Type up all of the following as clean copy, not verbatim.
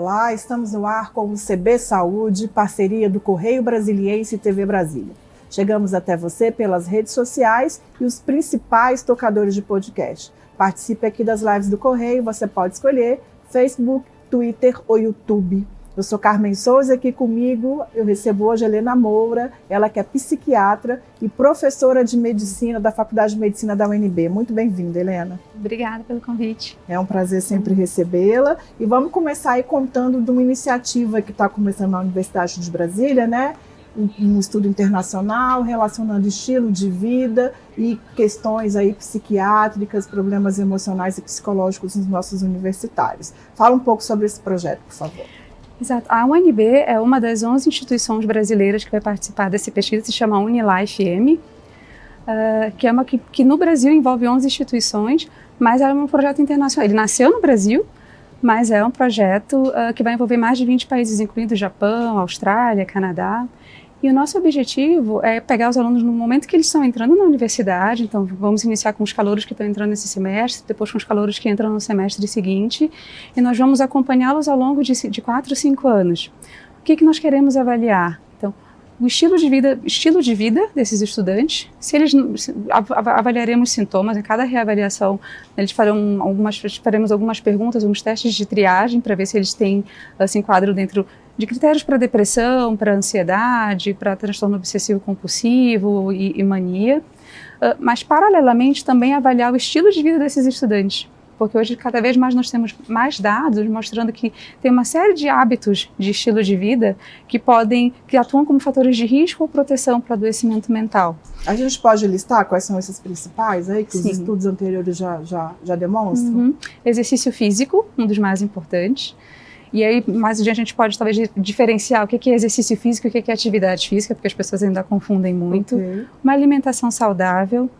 Olá, estamos no ar com o CB Saúde, parceria do Correio Brasiliense e TV Brasília. Chegamos até você pelas redes sociais e os principais tocadores de podcast. Participe aqui das lives do Correio, você pode escolher Facebook, Twitter ou YouTube. Eu sou Carmen Souza, aqui comigo eu recebo hoje a Helena Moura, ela que é psiquiatra e professora de medicina da Faculdade de Medicina da UNB. Muito bem-vinda, Helena. Obrigada pelo convite. É um prazer sempre recebê-la. E vamos começar aí contando de uma iniciativa que está começando na Universidade de Brasília, né? Um estudo internacional relacionando estilo de vida e questões aí psiquiátricas, problemas emocionais e psicológicos nos nossos universitários. Fala um pouco sobre esse projeto, por favor. Exato. A UNB é uma das 11 instituições brasileiras que vai participar dessa pesquisa, se chama UniLife-M, que é que no Brasil envolve 11 instituições, mas é um projeto internacional. Ele nasceu no Brasil, mas é um projeto que vai envolver mais de 20 países, incluindo Japão, Austrália, Canadá. E o nosso objetivo é pegar os alunos no momento que eles estão entrando na universidade. Então, vamos iniciar com os calouros que estão entrando nesse semestre, depois com os calouros que entram no semestre seguinte, e nós vamos acompanhá-los ao longo de 4 ou 5 anos. O que nós queremos avaliar? Então, o estilo de vida desses estudantes. Avaliaremos sintomas em cada reavaliação. Faremos algumas perguntas, alguns testes de triagem para ver se eles se enquadram dentro de critérios para depressão, para ansiedade, para transtorno obsessivo-compulsivo e mania, mas paralelamente também avaliar o estilo de vida desses estudantes, porque hoje cada vez mais nós temos mais dados mostrando que tem uma série de hábitos de estilo de vida que atuam como fatores de risco ou proteção para adoecimento mental. A gente pode listar quais são esses principais aí que Sim. Os estudos anteriores já demonstram? Uhum. Exercício físico, um dos mais importantes. E aí, mais adiante, a gente pode talvez diferenciar o que é exercício físico e o que é atividade física, porque as pessoas ainda confundem muito. Okay. Uma alimentação saudável,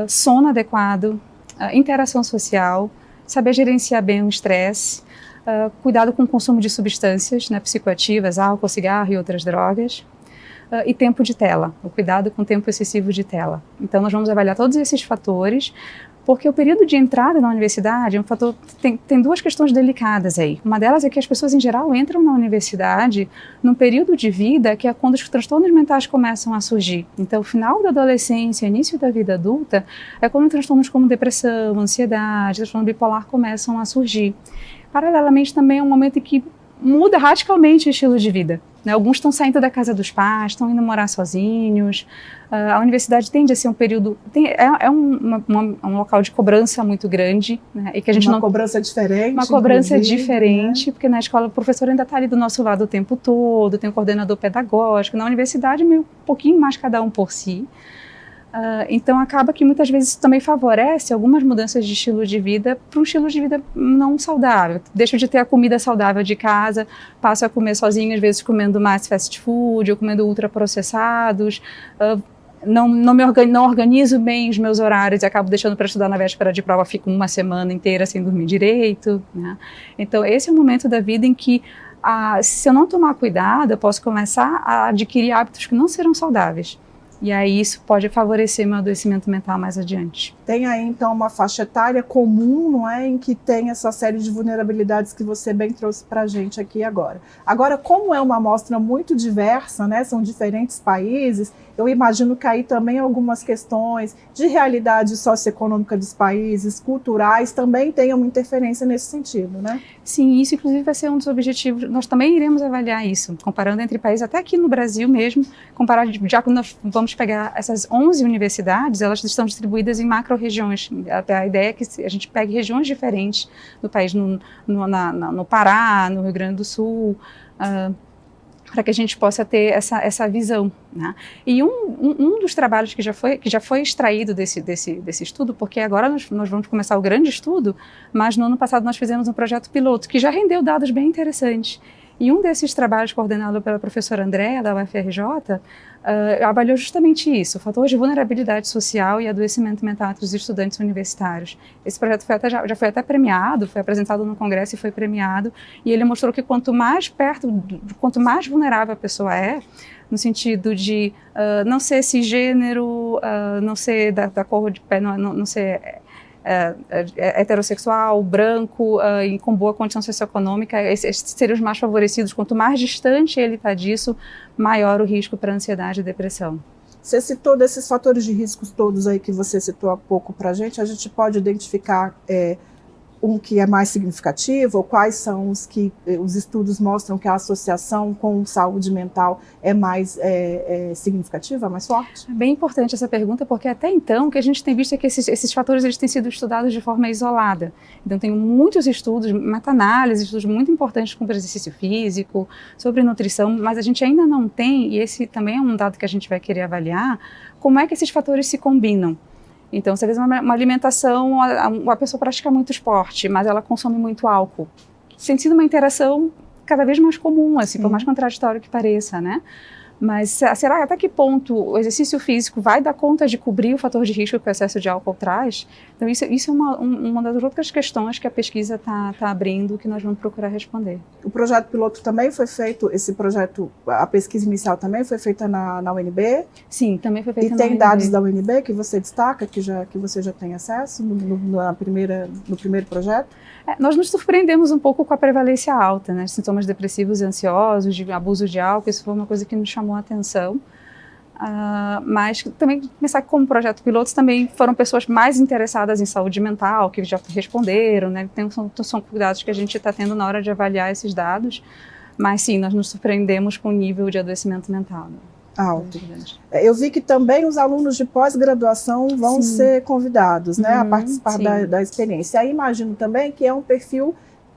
sono adequado, interação social, saber gerenciar bem o estresse, cuidado com o consumo de substâncias, né, psicoativas, álcool, cigarro e outras drogas, e tempo de tela, o cuidado com o tempo excessivo de tela. Então, nós vamos avaliar todos esses fatores, porque o período de entrada na universidade é um fator, tem duas questões delicadas aí. Uma delas é que as pessoas em geral entram na universidade num período de vida que é quando os transtornos mentais começam a surgir. Então, o final da adolescência, início da vida adulta, é quando transtornos como depressão, ansiedade, transtorno bipolar começam a surgir. Paralelamente também é um momento em que muda radicalmente o estilo de vida. Alguns estão saindo da casa dos pais, estão indo morar sozinhos. A universidade tende a ser um período... um local de cobrança muito grande. Né, e que a gente cobrança diferente. Uma cobrança diferente, né? Porque na escola o professor ainda está ali do nosso lado o tempo todo, tem um coordenador pedagógico. Na universidade, um pouquinho mais cada um por si. Então acaba que muitas vezes isso também favorece algumas mudanças de estilo de vida para um estilo de vida não saudável. Deixo de ter a comida saudável de casa, passo a comer sozinho, às vezes comendo mais fast food ou comendo ultraprocessados, não organizo bem os meus horários e acabo deixando para estudar na véspera de prova, fico uma semana inteira sem dormir direito. Né? Então esse é o momento da vida em que se eu não tomar cuidado, eu posso começar a adquirir hábitos que não serão saudáveis. E aí isso pode favorecer meu adoecimento mental mais adiante. Tem aí então uma faixa etária comum, não é, em que tem essa série de vulnerabilidades que você bem trouxe para a gente aqui agora. Agora, como é uma amostra muito diversa, né, são diferentes países, eu imagino que aí também algumas questões de realidade socioeconômica dos países, culturais, também tenham uma interferência nesse sentido, né? Sim, isso inclusive vai ser um dos objetivos. Nós também iremos avaliar isso, comparando entre países, até aqui no Brasil mesmo, já que nós vamos pegar essas 11 universidades, elas estão distribuídas em macro-regiões. A ideia é que a gente pegue regiões diferentes do país, no Pará, no Rio Grande do Sul, para que a gente possa ter essa visão. Né? E um dos trabalhos que já foi extraído desse estudo, porque agora nós vamos começar o grande estudo, mas no ano passado nós fizemos um projeto piloto que já rendeu dados bem interessantes. E um desses trabalhos coordenado pela professora Andréa, da UFRJ, avaliou justamente isso, o fator de vulnerabilidade social e adoecimento mental entre os estudantes universitários. Esse projeto já foi até premiado, foi apresentado no congresso e foi premiado, e ele mostrou que quanto mais vulnerável a pessoa é, no sentido de não ser cisgênero, não ser da cor de pele, não ser heterossexual, branco e com boa condição socioeconômica, esses seriam os mais favorecidos. Quanto mais distante ele está disso, maior o risco para ansiedade e depressão. Você citou desses fatores de riscos todos aí que você citou há pouco para a gente pode identificar um que é mais significativo, ou quais são os que os estudos mostram que a associação com saúde mental é mais significativa, mais forte? É bem importante essa pergunta, porque até então o que a gente tem visto é que esses fatores eles têm sido estudados de forma isolada. Então tem muitos estudos, meta-análises, estudos muito importantes com exercício físico, sobre nutrição, mas a gente ainda não tem, e esse também é um dado que a gente vai querer avaliar, como é que esses fatores se combinam. Então, você vê uma alimentação, a pessoa pratica muito esporte, mas ela consome muito álcool. Tem sido uma interação cada vez mais comum, assim, por mais contraditório que pareça, né? Mas será até que ponto o exercício físico vai dar conta de cobrir o fator de risco que o excesso de álcool traz? Então, isso é uma das outras questões que a pesquisa está abrindo, que nós vamos procurar responder. O projeto piloto também foi feito, a pesquisa inicial também foi feita na UNB? Sim, também foi feita na UNB. E tem dados da UNB que você destaca, que você já tem acesso no primeiro projeto? Nós nos surpreendemos um pouco com a prevalência alta, né? Sintomas depressivos e ansiosos, de abuso de álcool, isso foi uma coisa que nos chamou a atenção. Mas também pensar que como projeto piloto também foram pessoas mais interessadas em saúde mental, que já responderam, né? São cuidados que a gente está tendo na hora de avaliar esses dados, mas sim, nós nos surpreendemos com o nível de adoecimento mental. Né? Alto. Eu vi que também os alunos de pós-graduação vão ser convidados, né, a participar da experiência. Aí imagino também que é um perfil,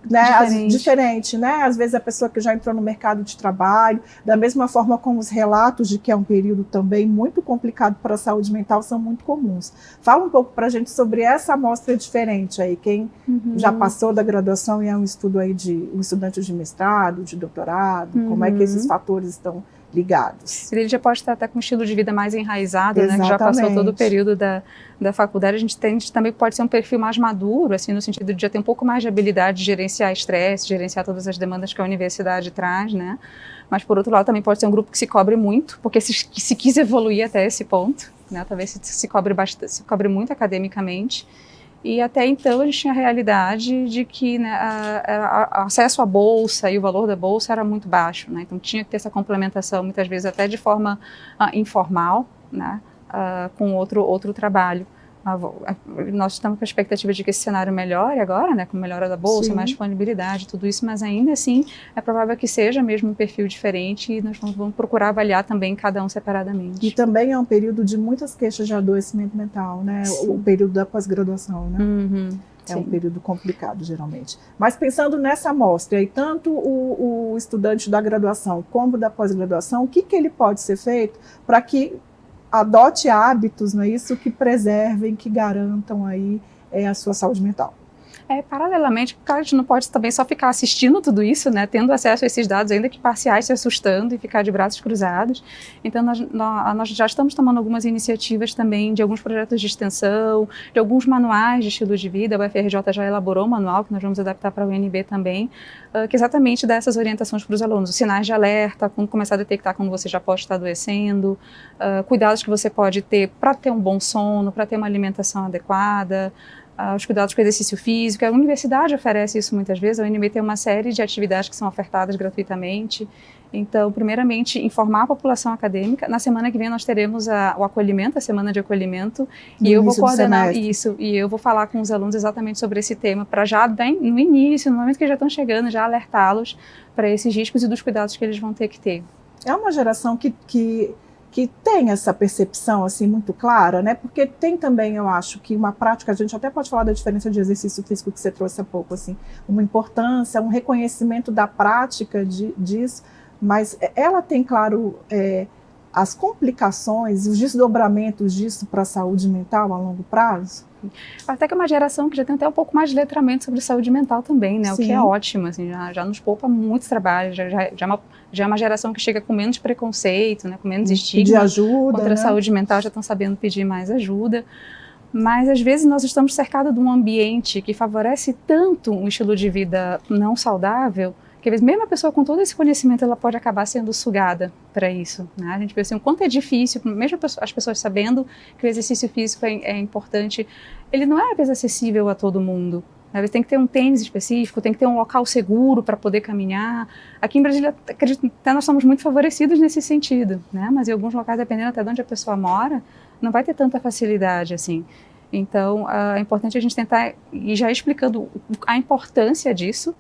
né, diferente, né? Às vezes a pessoa que já entrou no mercado de trabalho, da mesma forma como os relatos de que é um período também muito complicado para a saúde mental são muito comuns. Fala um pouco para a gente sobre essa amostra diferente aí, quem já passou da graduação e é um estudante de mestrado, de doutorado, como é que esses fatores estão ligados. Ele já pode estar até com um estilo de vida mais enraizado, né, que já passou todo o período da faculdade. A gente também pode ser um perfil mais maduro, assim, no sentido de já ter um pouco mais de habilidade de gerenciar estresse, gerenciar todas as demandas que a universidade traz, né? Mas, por outro lado, também pode ser um grupo que se cobre muito, porque se quis evoluir até esse ponto, né, talvez se cobre muito academicamente. E até então a gente tinha a realidade de que, né, o acesso à bolsa e o valor da bolsa era muito baixo, né? Então tinha que ter essa complementação, muitas vezes até de forma informal, né, com outro trabalho. Nós estamos com a expectativa de que esse cenário melhore agora, né, com melhora da bolsa, mais disponibilidade, tudo isso, mas ainda assim é provável que seja mesmo um perfil diferente e nós vamos procurar avaliar também cada um separadamente. E também é um período de muitas queixas de adoecimento mental, né? O período da pós-graduação, né? É um período complicado, geralmente. Mas pensando nessa amostra, e tanto o estudante da graduação como da pós-graduação, o que ele pode ser feito para que adote hábitos, não é isso, que preservem, que garantam aí a sua saúde mental? Paralelamente, claro, a gente não pode também só ficar assistindo tudo isso, né, tendo acesso a esses dados, ainda que parciais, se assustando e ficar de braços cruzados. Então, nós já estamos tomando algumas iniciativas também de alguns projetos de extensão, de alguns manuais de estilo de vida. O UFRJ já elaborou um manual que nós vamos adaptar para a UNB também, que exatamente dá essas orientações para os alunos, os sinais de alerta, como começar a detectar quando você já pode estar adoecendo, cuidados que você pode ter para ter um bom sono, para ter uma alimentação adequada, os cuidados com o exercício físico. A universidade oferece isso muitas vezes, a UNB tem uma série de atividades que são ofertadas gratuitamente. Então, primeiramente, informar a população acadêmica. Na semana que vem nós teremos o acolhimento, a semana de acolhimento, e eu vou coordenar isso, e eu vou falar com os alunos exatamente sobre esse tema, para já no início, no momento que eles já estão chegando, já alertá-los para esses riscos e dos cuidados que eles vão ter que ter. É uma geração que tem essa percepção assim muito clara, né? Porque tem também, eu acho, que uma prática, a gente até pode falar da diferença de exercício físico que você trouxe há pouco, assim, uma importância, um reconhecimento da prática disso, mas ela tem, claro, as complicações, os desdobramentos disso para a saúde mental a longo prazo? Até que é uma geração que já tem até um pouco mais de letramento sobre saúde mental também, né? O que é ótimo, assim, já nos poupa muito trabalho, já é uma geração que chega com menos preconceito, né? Com menos estigma de ajuda, contra a saúde mental, já estão sabendo pedir mais ajuda. Mas às vezes nós estamos cercados de um ambiente que favorece tanto um estilo de vida não saudável, Porque às vezes mesmo a pessoa com todo esse conhecimento, ela pode acabar sendo sugada para isso, né? A gente vê assim, o quanto é difícil, mesmo as pessoas sabendo que o exercício físico é importante, ele não é às vezes acessível a todo mundo. Às vezes tem que ter um tênis específico, tem que ter um local seguro para poder caminhar. Aqui em Brasília, acredito, até nós somos muito favorecidos nesse sentido, né? Mas em alguns locais, dependendo até de onde a pessoa mora, não vai ter tanta facilidade assim. Então, é importante a gente tentar ir já explicando a importância disso,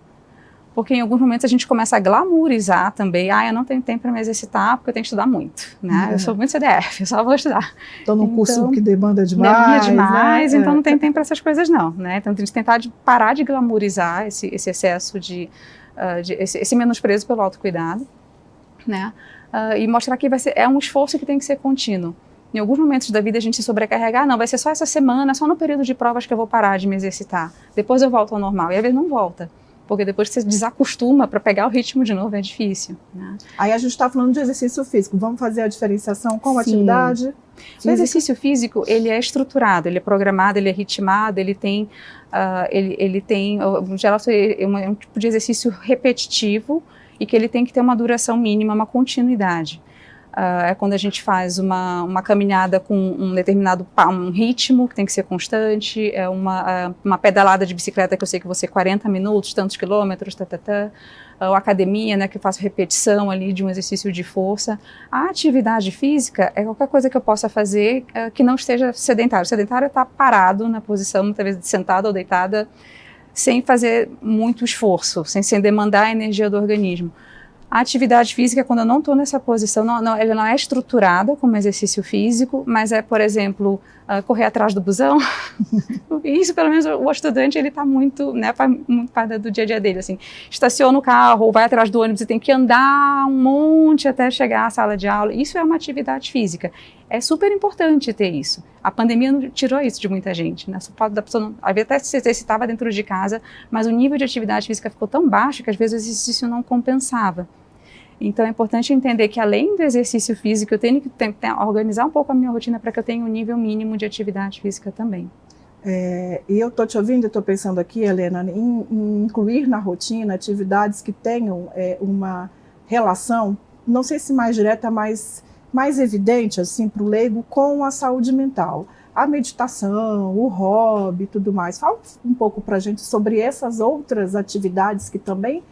porque em alguns momentos a gente começa a glamourizar também. Eu não tenho tempo para me exercitar porque eu tenho que estudar muito, né? Eu sou muito CDF, eu só vou estudar. Estou num curso que demanda demais. Demanda demais, né? Então não tem tempo para essas coisas não, né? Então tem que tentar parar de glamourizar esse excesso esse menosprezo pelo autocuidado, né? E mostrar que é um esforço que tem que ser contínuo. Em alguns momentos da vida a gente se sobrecarregar, não, vai ser só essa semana, só no período de provas que eu vou parar de me exercitar. Depois eu volto ao normal. E às vezes não volta. Porque depois que você desacostuma para pegar o ritmo de novo, é difícil, né? Aí a gente está falando de exercício físico. Vamos fazer a diferenciação com a atividade física? O exercício físico, ele é estruturado, ele é programado, ele é ritmado, ele tem, em geral, é um tipo de exercício repetitivo e que ele tem que ter uma duração mínima, uma continuidade. É quando a gente faz uma caminhada com um determinado ritmo que tem que ser constante, é uma pedalada de bicicleta que eu sei que vou ser 40 minutos, tantos quilômetros, ou academia, né, que eu faço repetição ali de um exercício de força. A atividade física é qualquer coisa que eu possa fazer que não esteja sedentário. O sedentário está parado na posição, muitas vezes sentada ou deitada, sem fazer muito esforço, sem demandar a energia do organismo. A atividade física, quando eu não estou nessa posição, ela não é estruturada como exercício físico, mas é, por exemplo, correr atrás do busão. Isso, pelo menos, o estudante, ele está muito, né, faz muito parte do dia a dia dele, assim. Estaciona o carro ou vai atrás do ônibus e tem que andar um monte até chegar à sala de aula. Isso é uma atividade física. É super importante ter isso. A pandemia tirou isso de muita gente, né? Só da pessoa, às vezes até se exercitava dentro de casa, mas o nível de atividade física ficou tão baixo que às vezes o exercício não compensava. Então é importante entender que além do exercício físico, eu tenho que organizar um pouco a minha rotina para que eu tenha um nível mínimo de atividade física também. E eu estou te ouvindo e estou pensando aqui, Helena, em incluir na rotina atividades que tenham uma relação, não sei se mais direta, mas mais evidente assim, para o leigo com a saúde mental. A meditação, o hobby e tudo mais. Fala um pouco para a gente sobre essas outras atividades que também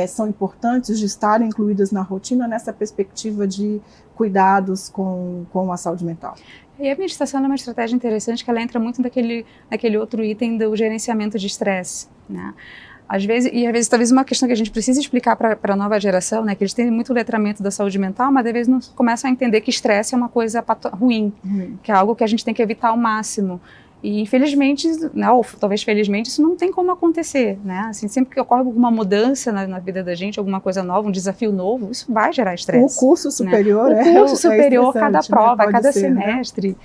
são importantes de estarem incluídas na rotina nessa perspectiva de cuidados com a saúde mental. E a meditação é uma estratégia interessante que ela entra muito naquele outro item do gerenciamento de estresse, né? Às vezes talvez uma questão que a gente precisa explicar para a nova geração, né, que eles têm muito letramento da saúde mental, mas às vezes não começam a entender que estresse é uma coisa ruim, que é algo que a gente tem que evitar ao máximo. E infelizmente, né, ou talvez felizmente, isso não tem como acontecer, né? Assim, sempre que ocorre alguma mudança na vida da gente, alguma coisa nova, um desafio novo, isso vai gerar estresse. O curso superior, né? O curso superior, cada prova, né? cada ser, semestre. Né?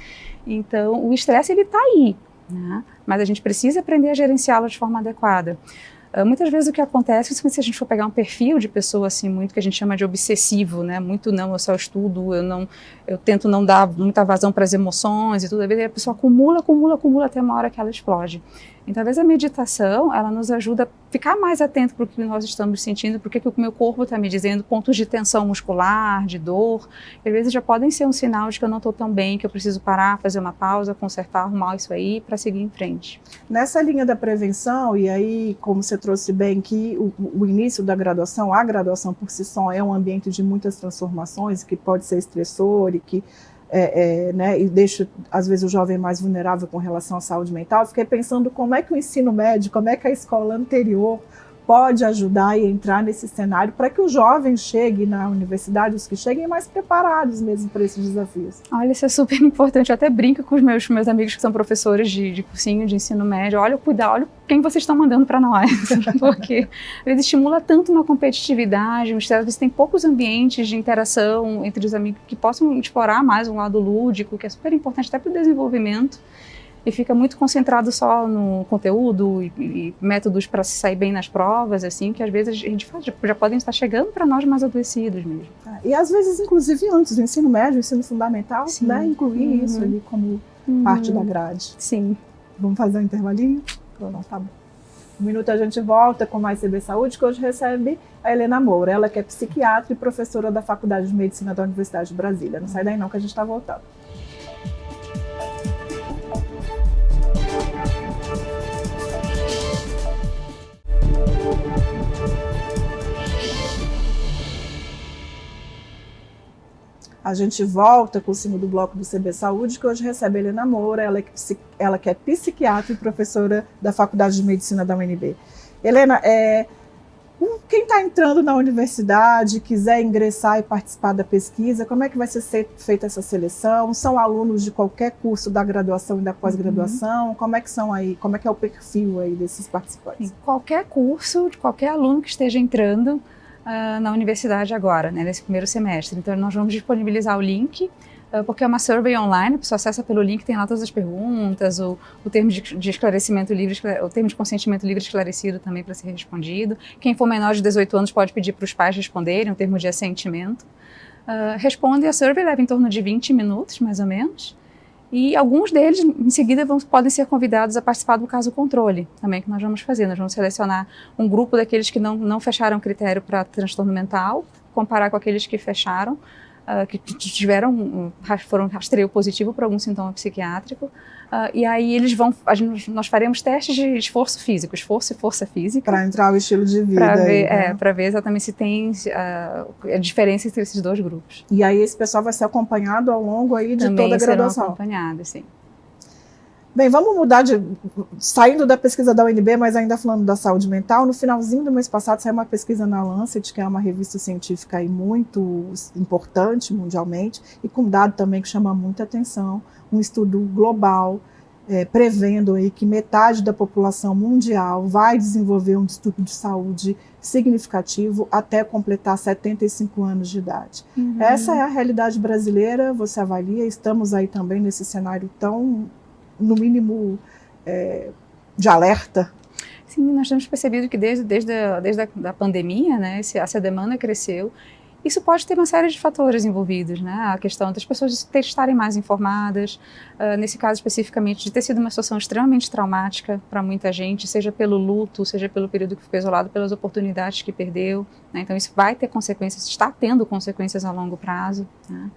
Então, o estresse, ele está aí, né? Mas a gente precisa aprender a gerenciá-lo de forma adequada. Muitas vezes o que acontece, se a gente for pegar um perfil de pessoa assim, muito que a gente chama de obsessivo, né? Muito não, eu só estudo, eu tento não dar muita vazão para as emoções e tudo, às vezes a pessoa acumula até uma hora que ela explode. Então, às vezes a meditação, ela nos ajuda a ficar mais atento para o que nós estamos sentindo, porque que o meu corpo está me dizendo, pontos de tensão muscular, de dor, que às vezes já podem ser um sinal de que eu não estou tão bem, que eu preciso parar, fazer uma pausa, consertar, arrumar isso aí para seguir em frente. Nessa linha da prevenção, e aí, como você trouxe bem, que o início da graduação, a graduação por si só é um ambiente de muitas transformações, que pode ser estressor e que né, e deixa, às vezes, o jovem mais vulnerável com relação à saúde mental. Fiquei pensando como é que o ensino médio, como é que a escola anterior pode ajudar e entrar nesse cenário para que os jovens cheguem na universidade, os que cheguem mais preparados mesmo para esses desafios. Olha, isso é super importante. Eu até brinco com os meus amigos que são professores de cursinho de ensino médio. Olha, olha quem vocês estão mandando para nós, porque ele estimula tanto uma competitividade, às vezes tem poucos ambientes de interação entre os amigos que possam explorar mais um lado lúdico, que é super importante até para o desenvolvimento. E fica muito concentrado só no conteúdo e métodos para se sair bem nas provas, assim, que às vezes a gente já podem estar chegando para nós mais adoecidos mesmo. E às vezes, inclusive, antes do ensino médio, ensino fundamental, né, incluir isso ali como parte da grade. Sim. Vamos fazer um intervalinho? Então, tá bom. Um minuto a gente volta com mais CB Saúde, que hoje recebe a Helena Moura. Ela que é psiquiatra e professora da Faculdade de Medicina da Universidade de Brasília. Não sai daí não que a gente está voltando. A gente volta com o segundo bloco do CB Saúde, que hoje recebe a Helena Moura, ela que é psiquiatra e professora da Faculdade de Medicina da UNB. Helena, quem está entrando na universidade, quiser ingressar e participar da pesquisa, como é que vai ser feita essa seleção? São alunos de qualquer curso da graduação e da pós-graduação? Como é que são aí? Como é que é o perfil aí desses participantes? Sim, qualquer curso, de qualquer aluno que esteja entrando na universidade agora, né, nesse primeiro semestre. Então, nós vamos disponibilizar o link, porque é uma survey online, a pessoa acessa pelo link, tem lá todas as perguntas, o termo de esclarecimento livre, o termo de consentimento livre esclarecido também para ser respondido. Quem for menor de 18 anos pode pedir para os pais responderem, o termo de assentimento. Responde, a survey leva em torno de 20 minutos, mais ou menos. E alguns deles, em seguida, podem ser convidados a participar do caso controle, também que nós vamos fazer. Nós vamos selecionar um grupo daqueles que não fecharam critério para transtorno mental, comparar com aqueles que fecharam, que foram rastreio positivo para algum sintoma psiquiátrico. E aí nós faremos testes de esforço físico, esforço e força física. Para entrar o estilo de vida. Para ver exatamente se tem a diferença entre esses dois grupos. E aí esse pessoal vai ser acompanhado ao longo aí de também toda a graduação. Serão acompanhados, sim. Bem, vamos mudar saindo da pesquisa da UNB, mas ainda falando da saúde mental. No finalzinho do mês passado saiu uma pesquisa na Lancet, que é uma revista científica aí muito importante mundialmente, e com um dado também que chama muita atenção, um estudo global, prevendo aí que metade da população mundial vai desenvolver um distúrbio de saúde significativo até completar 75 anos de idade. Essa é a realidade brasileira, você avalia, estamos aí também nesse cenário tão, no mínimo, de alerta. Sim, nós temos percebido que desde a pandemia, né, essa demanda cresceu. Isso pode ter uma série de fatores envolvidos, né? A questão das pessoas estarem mais informadas, nesse caso especificamente, de ter sido uma situação extremamente traumática para muita gente, seja pelo luto, seja pelo período que ficou isolado, pelas oportunidades que perdeu, né? Então isso vai ter consequências, está tendo consequências a longo prazo, né?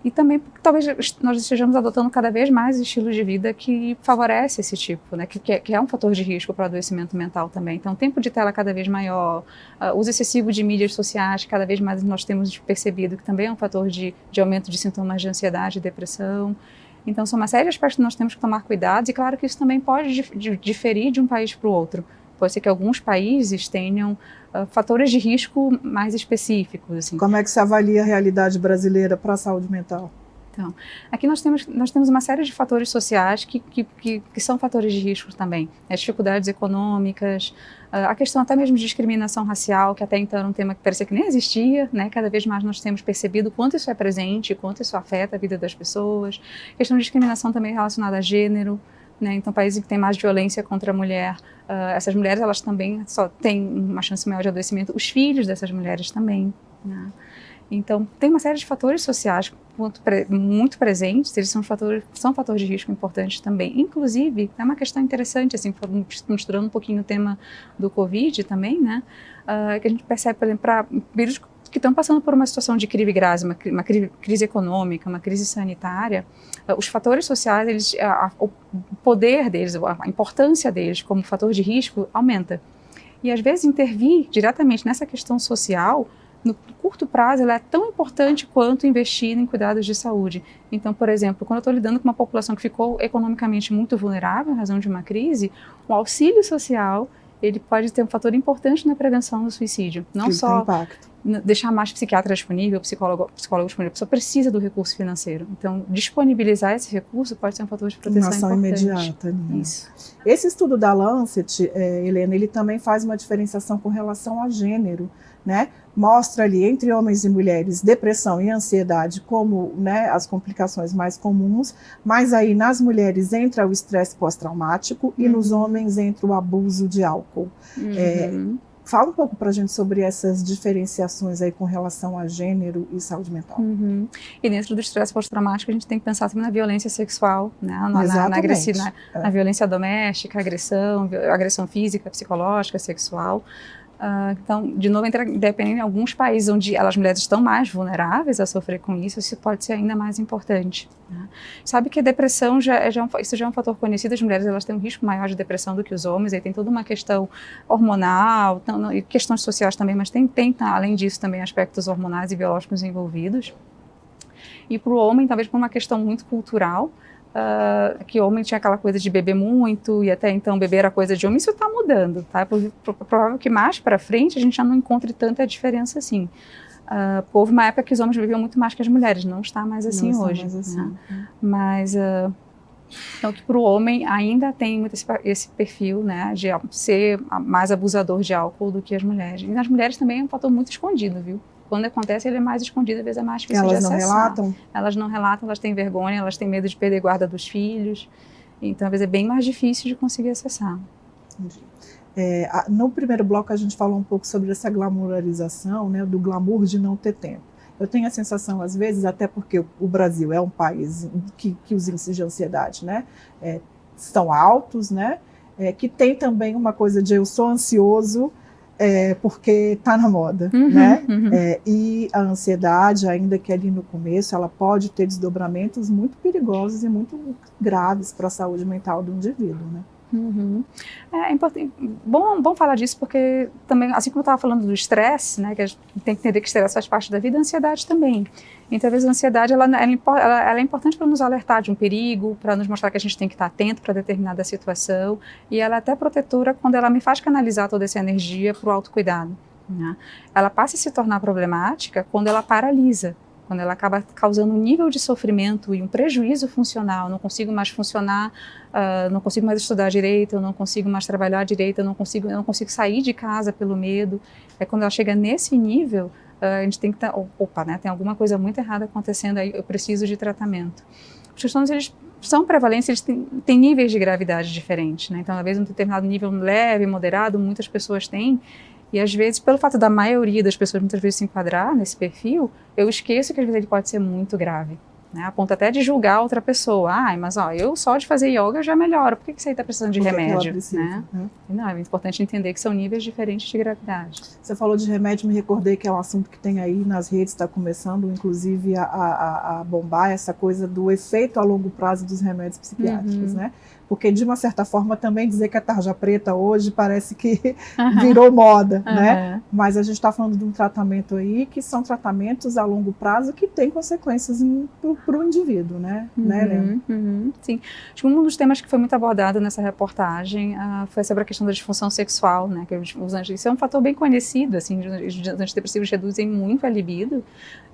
E também talvez nós estejamos adotando cada vez mais estilos de vida que favorece esse tipo, né, que é um fator de risco para o adoecimento mental também. Então, tempo de tela cada vez maior, uso excessivo de mídias sociais, cada vez mais nós temos percebido que também é um fator de aumento de sintomas de ansiedade e depressão. Então, são uma série de aspectos que nós temos que tomar cuidado, e claro que isso também pode diferir de um país para o outro. Pode ser que alguns países tenham fatores de risco mais específicos. Assim. Como é que se avalia a realidade brasileira para a saúde mental? Então, aqui nós temos uma série de fatores sociais que são fatores de risco também. As dificuldades econômicas, a questão até mesmo de discriminação racial, que até então era um tema que parecia que nem existia, né? Cada vez mais nós temos percebido quanto isso é presente, quanto isso afeta a vida das pessoas. A questão de discriminação também relacionada a gênero, né? Então, países que têm mais violência contra a mulher, essas mulheres elas também só têm uma chance maior de adoecimento, os filhos dessas mulheres também, né? Então, tem uma série de fatores sociais muito presentes, eles são fatores de risco importantes também. Inclusive, é uma questão interessante, assim, misturando um pouquinho o tema do Covid também, né? Que a gente percebe, por exemplo, para vírus que estão passando por uma situação de uma crise econômica, uma crise sanitária, os fatores sociais, o poder deles, a importância deles como fator de risco aumenta. E às vezes intervir diretamente nessa questão social, no curto prazo, ela é tão importante quanto investir em cuidados de saúde. Então, por exemplo, quando eu estou lidando com uma população que ficou economicamente muito vulnerável em razão de uma crise, o auxílio social ele pode ter um fator importante na prevenção do suicídio. Não só deixar mais psiquiatra disponível, psicólogo disponível, a pessoa precisa do recurso financeiro. Então, disponibilizar esse recurso pode ser um fator de proteção importante. Imediata. Né? Isso. Esse estudo da Lancet, Helena, ele também faz uma diferenciação com relação a gênero, né? Mostra ali entre homens e mulheres depressão e ansiedade como, né, as complicações mais comuns, mas aí nas mulheres entra o estresse pós-traumático e nos homens entra o abuso de álcool. Fala um pouco para a gente sobre essas diferenciações aí com relação a gênero e saúde mental. Uhum. E dentro do estresse pós-traumático, a gente tem que pensar também na violência sexual, né? Na violência doméstica, agressão física, psicológica, sexual. Então, de novo, dependendo em alguns países onde as mulheres estão mais vulneráveis a sofrer com isso pode ser ainda mais importante. Né? Sabe que a depressão isso já é um fator conhecido. As mulheres elas têm um risco maior de depressão do que os homens. Aí tem toda uma questão hormonal, e questões sociais também, mas tem além disso também aspectos hormonais e biológicos envolvidos. E para o homem, talvez por uma questão muito cultural, que o homem tinha aquela coisa de beber muito e até então beber era coisa de homem, isso está mudando, tá? É provável que mais para frente a gente já não encontre tanta diferença assim. Houve uma época que os homens bebiam muito mais que as mulheres, não está mais assim hoje. Mais assim. Né? Mas então que para o homem ainda tem muito esse perfil, né, de ser mais abusador de álcool do que as mulheres. E nas mulheres também é um fator muito escondido, viu? Quando acontece, ele é mais escondido, às vezes é mais difícil de acessar. Elas não relatam? Elas não relatam, elas têm vergonha, elas têm medo de perder guarda dos filhos. Então, às vezes é bem mais difícil de conseguir acessar. Entendi. No primeiro bloco, a gente falou um pouco sobre essa glamourização, né, do glamour de não ter tempo. Eu tenho a sensação, às vezes, até porque o Brasil é um país que os índices de ansiedade, né, são altos, né, que tem também uma coisa de eu sou ansioso, porque está na moda, né? E a ansiedade, ainda que ali no começo, ela pode ter desdobramentos muito perigosos e muito graves para a saúde mental do indivíduo, né? É importante, bom falar disso, porque também, assim como eu estava falando do estresse, né, que a gente tem que entender que estresse faz parte da vida, a ansiedade também. Então, talvez a ansiedade ela é importante para nos alertar de um perigo, para nos mostrar que a gente tem que estar atento para determinada situação, e ela é até protetora quando ela me faz canalizar toda essa energia para o autocuidado. Né? Ela passa a se tornar problemática quando ela paralisa, quando ela acaba causando um nível de sofrimento e um prejuízo funcional. Eu não consigo mais funcionar, não consigo mais estudar direito, eu não consigo mais trabalhar direito, eu não consigo sair de casa pelo medo. Quando ela chega nesse nível, a gente tem que né, tem alguma coisa muito errada acontecendo aí, eu preciso de tratamento. Os transtornos, eles são prevalentes, eles têm níveis de gravidade diferentes, né? Então, às vezes, um determinado nível leve, moderado, muitas pessoas têm. E às vezes, pelo fato da maioria das pessoas muitas vezes se enquadrar nesse perfil, eu esqueço que às vezes ele pode ser muito grave, né? A ponto até de julgar outra pessoa. Mas eu só de fazer yoga já melhoro, por que você está precisando de remédio? Né? Não, é importante entender que são níveis diferentes de gravidade. Você falou de remédio, me recordei que é um assunto que tem aí nas redes, está começando inclusive a bombar essa coisa do efeito a longo prazo dos remédios psiquiátricos, né? Porque, de uma certa forma, também dizer que a tarja preta hoje parece que virou moda, né? Mas a gente está falando de um tratamento aí que são tratamentos a longo prazo que têm consequências para o indivíduo, né? Né, Helena? Sim. Acho que um dos temas que foi muito abordado nessa reportagem foi sobre a questão da disfunção sexual, né? Isso é um fator bem conhecido, assim, os antidepressivos reduzem muito a libido.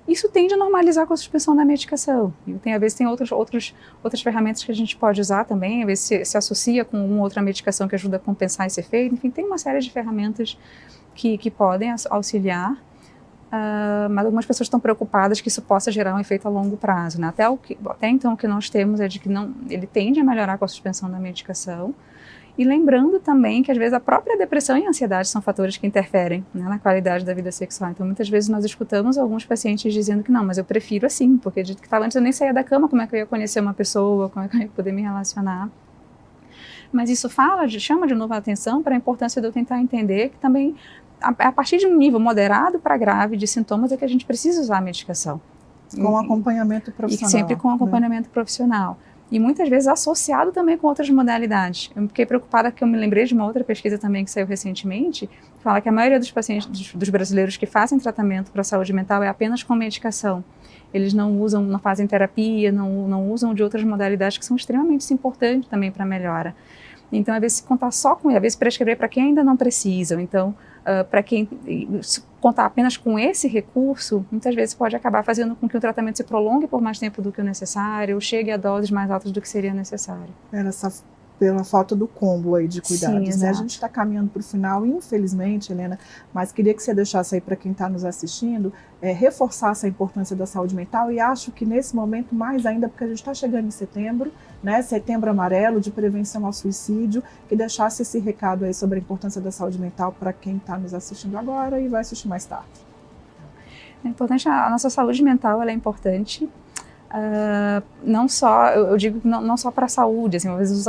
Isso tende a normalizar com a suspensão da medicação. E às vezes tem outras ferramentas que a gente pode usar também, às vezes se associa com uma outra medicação que ajuda a compensar esse efeito. Enfim, tem uma série de ferramentas que podem auxiliar, mas algumas pessoas estão preocupadas que isso possa gerar um efeito a longo prazo. Né? Até então o que nós temos é de que ele tende a melhorar com a suspensão da medicação. E lembrando também que, às vezes, a própria depressão e a ansiedade são fatores que interferem, né, na qualidade da vida sexual. Então, muitas vezes nós escutamos alguns pacientes dizendo que não, mas eu prefiro assim, porque de que estava antes eu nem saía da cama, como é que eu ia conhecer uma pessoa, como é que eu ia poder me relacionar. Mas isso chama de novo a atenção para a importância de eu tentar entender que também, a partir de um nível moderado para grave de sintomas, é que a gente precisa usar a medicação. Com acompanhamento profissional. E sempre com acompanhamento profissional. E muitas vezes associado também com outras modalidades. Eu fiquei preocupada que eu me lembrei de uma outra pesquisa também que saiu recentemente, que fala que a maioria dos pacientes, dos brasileiros que fazem tratamento para a saúde mental é apenas com medicação. Eles não fazem terapia, não usam de outras modalidades que são extremamente importantes também para a melhora. Então, às vezes, contar só com, às vezes, prescrever para quem ainda não precisa. Então, para quem contar apenas com esse recurso, muitas vezes pode acabar fazendo com que o tratamento se prolongue por mais tempo do que o necessário, ou chegue a doses mais altas do que seria necessário. Essa pela falta do combo aí de cuidados, Sim, né? A exato. gente está caminhando para o final, infelizmente, Helena, mas queria que você deixasse aí para quem está nos assistindo, reforçasse a importância da saúde mental, e acho que nesse momento mais ainda, porque a gente está chegando em setembro, né? Setembro amarelo de prevenção ao suicídio, que deixasse esse recado aí sobre a importância da saúde mental para quem está nos assistindo agora e vai assistir mais tarde. É importante, a nossa saúde mental, ela é importante. Não só, eu digo não só para a saúde, assim, às vezes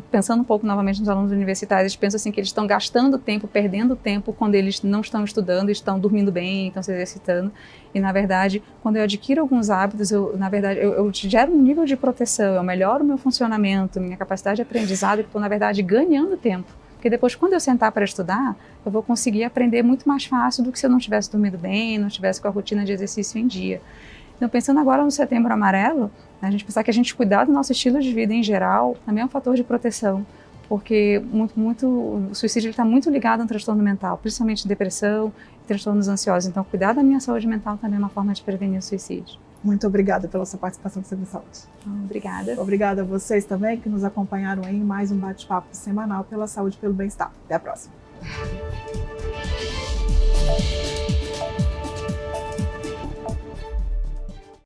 pensando um pouco novamente nos alunos universitários, penso assim que eles estão gastando tempo, perdendo tempo quando eles não estão estudando, estão dormindo bem, estão se exercitando, e na verdade, quando eu adquiro alguns hábitos, eu gero um nível de proteção, eu melhoro o meu funcionamento, minha capacidade de aprendizado, e estou na verdade ganhando tempo. Porque depois, quando eu sentar para estudar, eu vou conseguir aprender muito mais fácil do que se eu não tivesse dormido bem, não tivesse com a rotina de exercício em dia. Então, pensando agora no Setembro Amarelo, a gente pensar que a gente cuidar do nosso estilo de vida em geral também é um fator de proteção, porque o suicídio está muito ligado a um transtorno mental, principalmente depressão e transtornos ansiosos. Então, cuidar da minha saúde mental também é uma forma de prevenir o suicídio. Muito obrigada pela sua participação no Sobre Saúde. Obrigada. Obrigada a vocês também que nos acompanharam aí em mais um bate-papo semanal pela saúde e pelo bem-estar. Até a próxima.